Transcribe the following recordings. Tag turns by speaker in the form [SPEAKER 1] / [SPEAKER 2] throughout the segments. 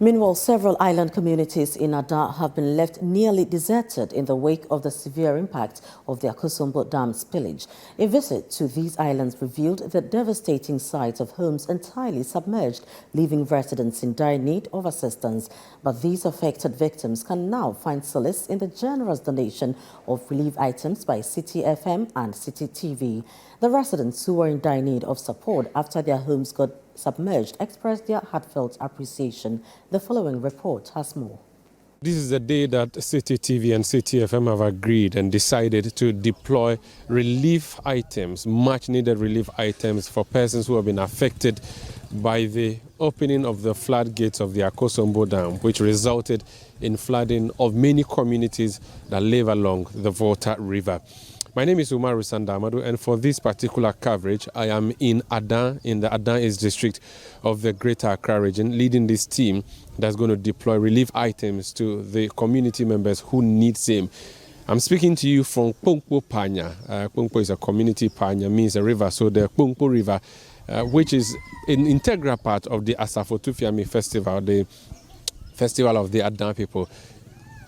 [SPEAKER 1] Meanwhile, several island communities in Ada have been left nearly deserted in the wake of the severe impact of the Akosombo Dam Spillage. A visit to these islands revealed the devastating sight of homes entirely submerged, leaving residents in dire need of assistance. But these affected victims can now find solace in the generous donation of relief items by Citi FM and Citi TV. The residents who were in dire need of support after their homes got submerged expressed their heartfelt appreciation. The following report has more.
[SPEAKER 2] This is the day that Citi TV and Citi FM have agreed and decided to deploy relief items, much needed relief items for persons who have been affected by the opening of the floodgates of the Akosombo Dam, which resulted in flooding of many communities that live along the Volta River. My name is Umaru Sandamadu, and for this particular coverage, I am in Adan, in the Adan East district of the Greater Accra region, leading this team that's going to deploy relief items to the community members who need same. I'm speaking to you from Kpongpo Panya. Kpongpo is a community, Panya means a river, so the Kpongpo River, which is an integral part of the Asafotu Fiame Festival, the festival of the Adan people.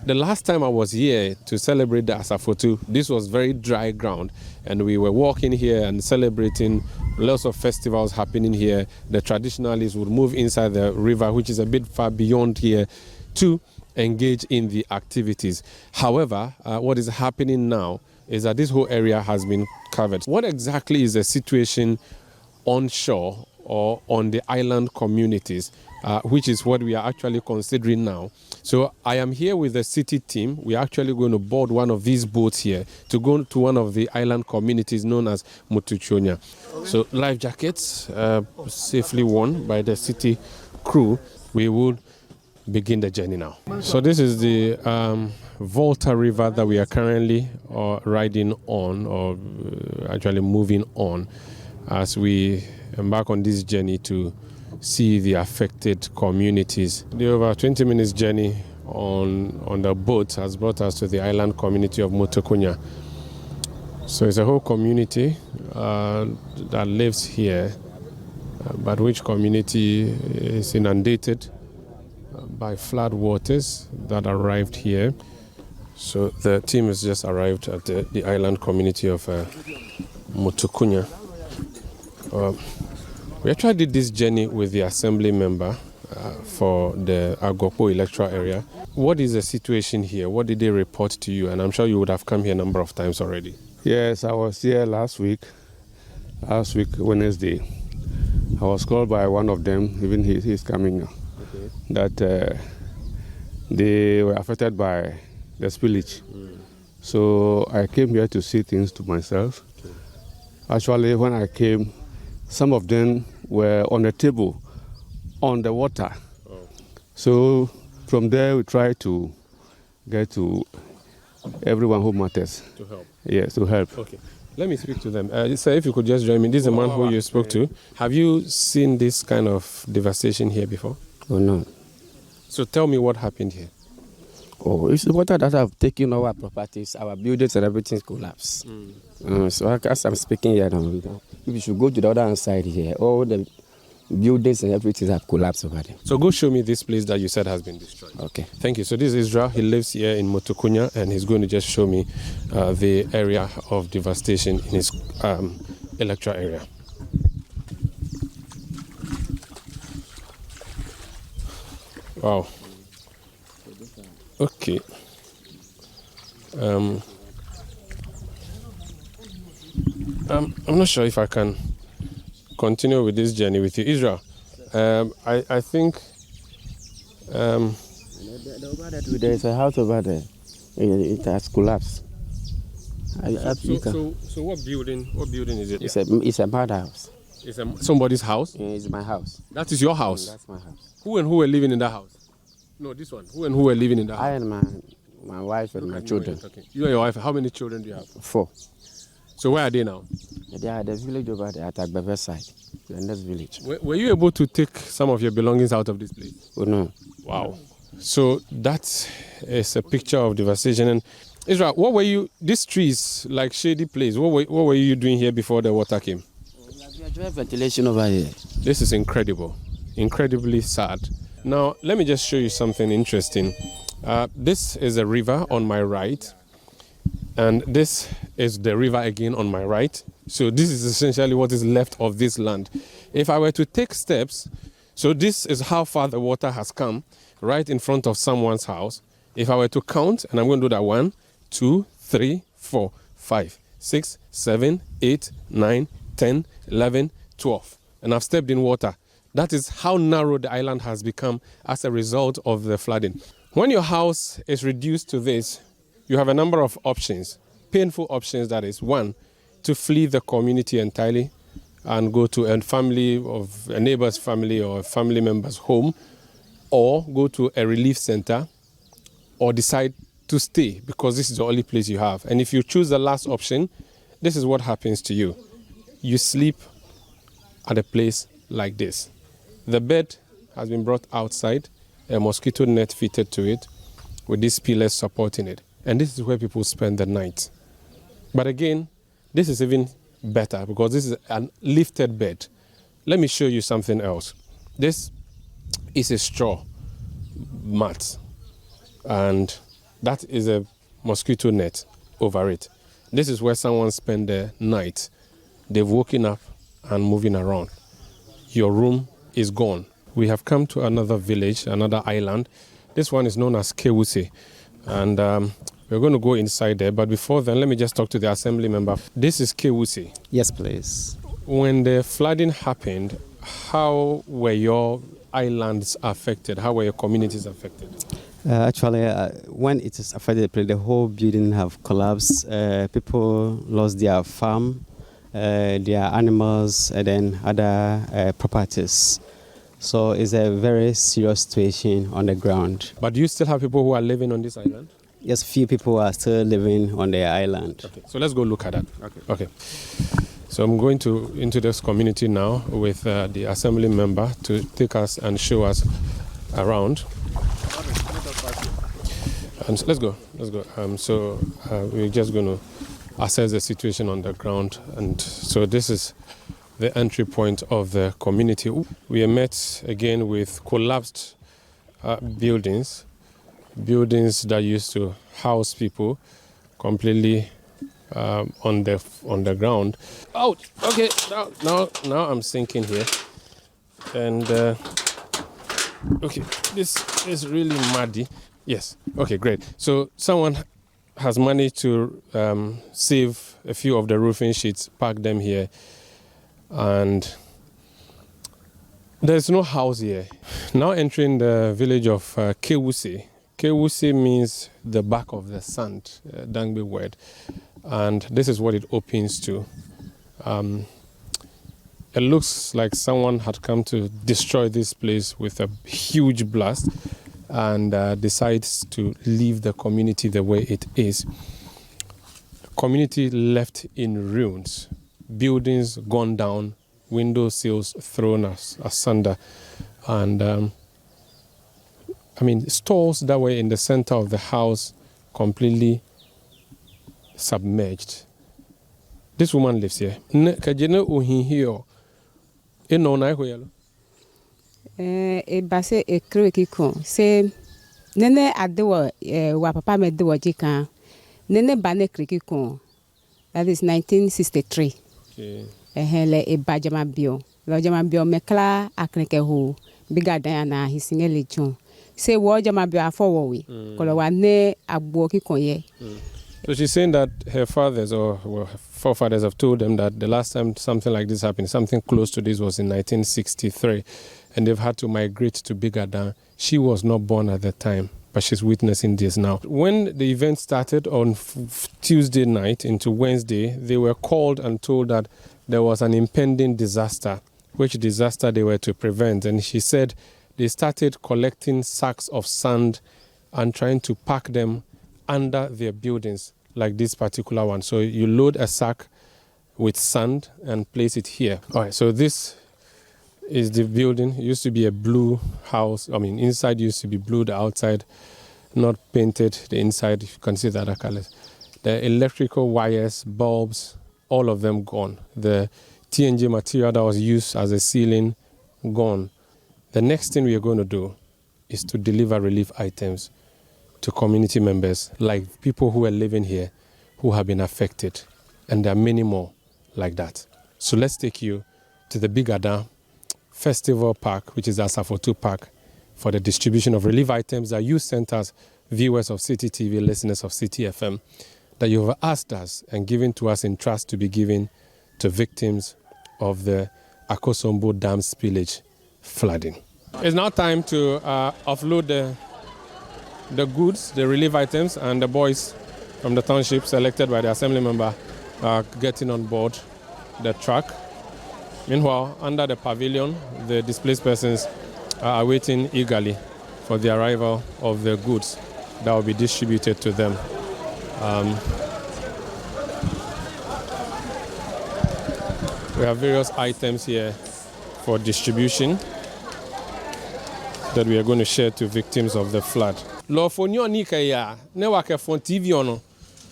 [SPEAKER 2] The last time I was here to celebrate the Asafotu, this was very dry ground, and we were walking here and celebrating lots of festivals happening here. The traditionalists would move inside the river, which is a bit far beyond here, to engage in the activities. However, what is happening now is that this whole area has been covered. What exactly is the situation on shore or on the island communities, which is what we are actually considering now? So I am here with the Citi team. We're actually going to board one of these boats here to go to one of the island communities known as Mutuchonya. So life jackets safely worn by the Citi crew. We will begin the journey now. So this is the Volta River that we are currently riding on, or actually moving on, as we embark on this journey to see the affected communities. The over 20 minutes journey on the boat has brought us to the island community of Mutuchonya. So it's a whole community that lives here, but which community is inundated by flood waters that arrived here. So the team has just arrived at the island community of Mutuchonya. We actually did this journey with the assembly member for the Agopo electoral area. What is the situation here? What did they report to you? And I'm sure you would have come here a number of times already.
[SPEAKER 3] Yes, I was here last week Wednesday. I was called by one of them, even he's coming now, that they were affected by the spillage. So I came here to see things to myself. Actually, when I came, some of them were on the table, on the water. So from there, we try to get to everyone who matters.
[SPEAKER 2] To help?
[SPEAKER 3] Yes, to help.
[SPEAKER 2] Okay. Let me speak to them. Sir, if you could just join me. This is the man who you spoke to. Have you seen this kind of devastation here before?
[SPEAKER 4] Oh, no.
[SPEAKER 2] So tell me what happened here.
[SPEAKER 4] Oh, it's the water that have taken our properties, our buildings and everything collapsed. So as I'm speaking here now, if you should go to the other side here, all the buildings and everything have collapsed over there.
[SPEAKER 2] So go show me this place that you said has been destroyed.
[SPEAKER 4] Okay.
[SPEAKER 2] Thank you. So this is Israel. He lives here in Mutuchonya, and he's going to just show me the area of devastation in his electoral area. Wow. Okay. I'm not sure if I can continue with this journey with you, Israel. I think
[SPEAKER 4] there's a house over there. It has collapsed.
[SPEAKER 2] So what building is it?
[SPEAKER 4] It's a mad house.
[SPEAKER 2] It's somebody's house?
[SPEAKER 4] Yeah, it's my house.
[SPEAKER 2] That is your house?
[SPEAKER 4] That's my house.
[SPEAKER 2] Who and who were living in that house? No, this one. Who and who were living in that house?
[SPEAKER 4] I and my wife and my children.
[SPEAKER 2] You and your wife. How many children do you have?
[SPEAKER 4] 4.
[SPEAKER 2] So where are they now?
[SPEAKER 4] They are at the village over there at Agbeve side, the next village.
[SPEAKER 2] Were you able to take some of your belongings out of this place?
[SPEAKER 4] Oh, no.
[SPEAKER 2] Wow. So that is a picture of devastation. And Israel, what were you, these trees, like shady place, what were you doing here before the water came?
[SPEAKER 4] We are doing ventilation over here.
[SPEAKER 2] This is incredible, incredibly sad. Now, let me just show you something interesting. This is a river on my right, and this is the river again on my right. So this is essentially what is left of this land. If I were to take steps, so this is how far the water has come, right in front of someone's house. If I were to count, and I'm going to do that 1, 2, 3, 4, 5, 6, 7, 8, 9, 10, 11, 12. And I've stepped in water. That is how narrow the island has become as a result of the flooding. When your house is reduced to this, you have a number of options, painful options, that is. 1, to flee the community entirely and go to a family of a neighbor's family or a family member's home, or go to a relief center, or decide to stay because this is the only place you have. And if you choose the last option, this is what happens to you. You sleep at a place like this. The bed has been brought outside, a mosquito net fitted to it with these pillars supporting it. And this is where people spend the night. But again, this is even better because this is a lifted bed. Let me show you something else. This is a straw mat, and that is a mosquito net over it. This is where someone spent the night. They've woken up and moving around. Your room is gone. We have come to another village, another island. This one is known as Kewusi, and we're going to go inside there. But before then, let me just talk to the assembly member. This is Kewusi.
[SPEAKER 5] Yes, please.
[SPEAKER 2] When the flooding happened, how were your islands affected? How were your communities affected?
[SPEAKER 5] Actually, when it is affected, the whole building have collapsed. People lost their farm, their animals, and then other properties. So it's a very serious situation on the ground.
[SPEAKER 2] But do you still have people who are living on this island?
[SPEAKER 5] Yes, few people are still living on the island.
[SPEAKER 2] Okay, so let's go look at that. Okay. So I'm going into this community now with the assembly member to take us and show us around. And so let's go. We're just going to assess the situation on the ground. And so this is the entry point of the community. We are met again with collapsed buildings that used to house people completely on the ground. Oh, okay. Now I'm sinking here, and okay, this is really muddy. Yes. Okay, great. So someone has managed to save a few of the roofing sheets, park them here, and there's no house here. Now entering the village of Kewusi. Kewusi means the back of the sand, Dangbe word. And this is what it opens to. It looks like someone had come to destroy this place with a huge blast and decides to leave the community the way it is. Community left in ruins, buildings gone down, window sills thrown asunder, and stores that were in the center of the house completely submerged. This woman lives here.
[SPEAKER 6] Base e kreki kon se nene adewo wa papa me dewo jika nene bane kreki kon, that is 1963.
[SPEAKER 2] Okay.
[SPEAKER 6] Le e bajama bio lo jama bio mekla akneke ho biga dan na hisinge lechon se wo jama bio afowo we kolo wa ne agbo ki kon ye.
[SPEAKER 2] So she's saying that her fathers or her forefathers have told them that the last time something like this happened, something close to this, was in 1963, and they've had to migrate to Bigadan. She was not born at the time, but she's witnessing this now. When the event started on Tuesday night into Wednesday, they were called and told that there was an impending disaster, which disaster they were to prevent. And she said they started collecting sacks of sand and trying to pack them under their buildings, like this particular one. So you load a sack with sand and place it here. All right, so this is the building. It used to be a blue house. Inside used to be blue, the outside not painted. The inside, you can see the other colors. The electrical wires, bulbs, all of them gone. The TNG material that was used as a ceiling, gone. The next thing we are going to do is to deliver relief items to community members, like people who are living here who have been affected. And there are many more like that. So let's take you to the Big Ada Festival Park, which is Asafotu Park, for the distribution of relief items that you sent us, viewers of Citi TV, listeners of Citi FM, that you have asked us and given to us in trust to be given to victims of the Akosombo Dam Spillage flooding. It's now time to offload the goods, the relief items, and the boys from the township selected by the assembly member are getting on board the truck. Meanwhile, under the pavilion, the displaced persons are waiting eagerly for the arrival of the goods that will be distributed to them. We have various items here for distribution that we are going to share to victims of the flood. Lofonyo ni kaya ne wake fon TV ono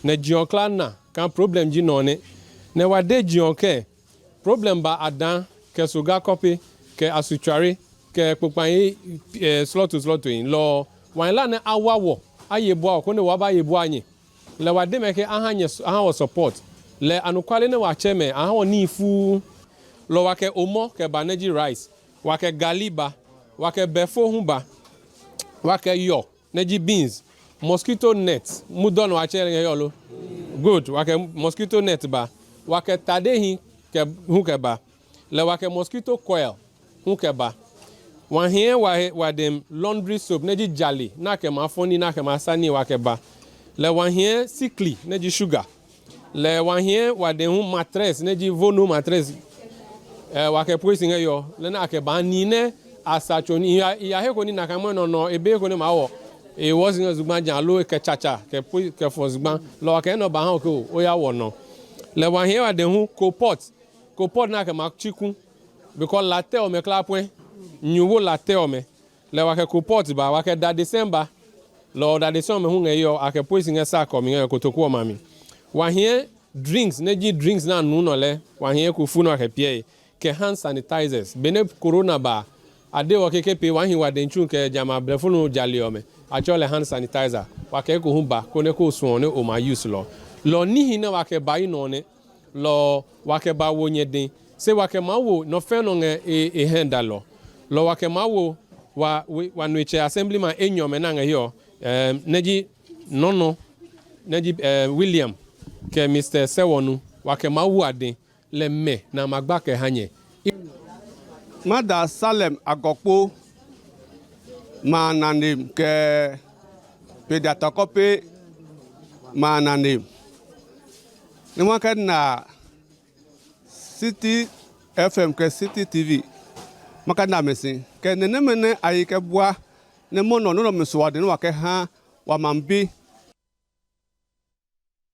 [SPEAKER 2] ne jion na kan problem ji no ne wade jion ke problem ba adan ke suga copy ke asutware ke popan slot to in lo wan la ne awawo ayebo ko ne wa ba yebo anyi le wade me ke ahanye support le anukwale ne wa cheme ahon ni fu lo wake omo ke baneji rice wake galiba wake befo humba wake yo neji beans mosquito net mudon wa chere yolo good wake mosquito net ba wake tadehi ke huke ba le wake mosquito coil huke ba wan here wa dem laundry soap neji jali na ke ma foni na ke ma sani wake ba le wan here sickly neji sugar le wan here wa dem mattress neji vono mattress wake poisin yo le na ke ba ni ne asachoni ya he ko ni na kan mo no ebe ko ni ma wo e was in zugban jan lo ke chacha ke for zugban lo ke no ba han ko o ya wo no le wan here wa de hu ko pot na ke ma chiku because latte o me kla point nyuwo latte o me le wa ke ko pot ba wa ke da December lo da December hu nge yo ake poisin nge sa ko mi nge ko to ko mami wa here drinks neji drinks na nu no le wa here ko fu no ke pie ke hand sanitizers bene corona ba ade wo keke pe wan hi wa de nchu ke jama brefunu jali o me actually hand sanitizer wa ke ko humba ko ne ko sun ne o ma use lo ni hi na wa ke ba ino ne lo wa ke ba wo nyeden se wa ke ma wo no fe no nge e henda lo wa ke ma wo wa no che assemblyman enyo me na nge yo neji nono neji William ke Mr. Sewonu wa ke ma wo ade le me na magba ke hanye
[SPEAKER 3] Mada Salem Agokpo mananim ke pediatakope mananim ni waka na Citi FM ke Citi TV maka na mesin ke nene mene ayi ke bua ne mono no meso ade no waka ha wa mambi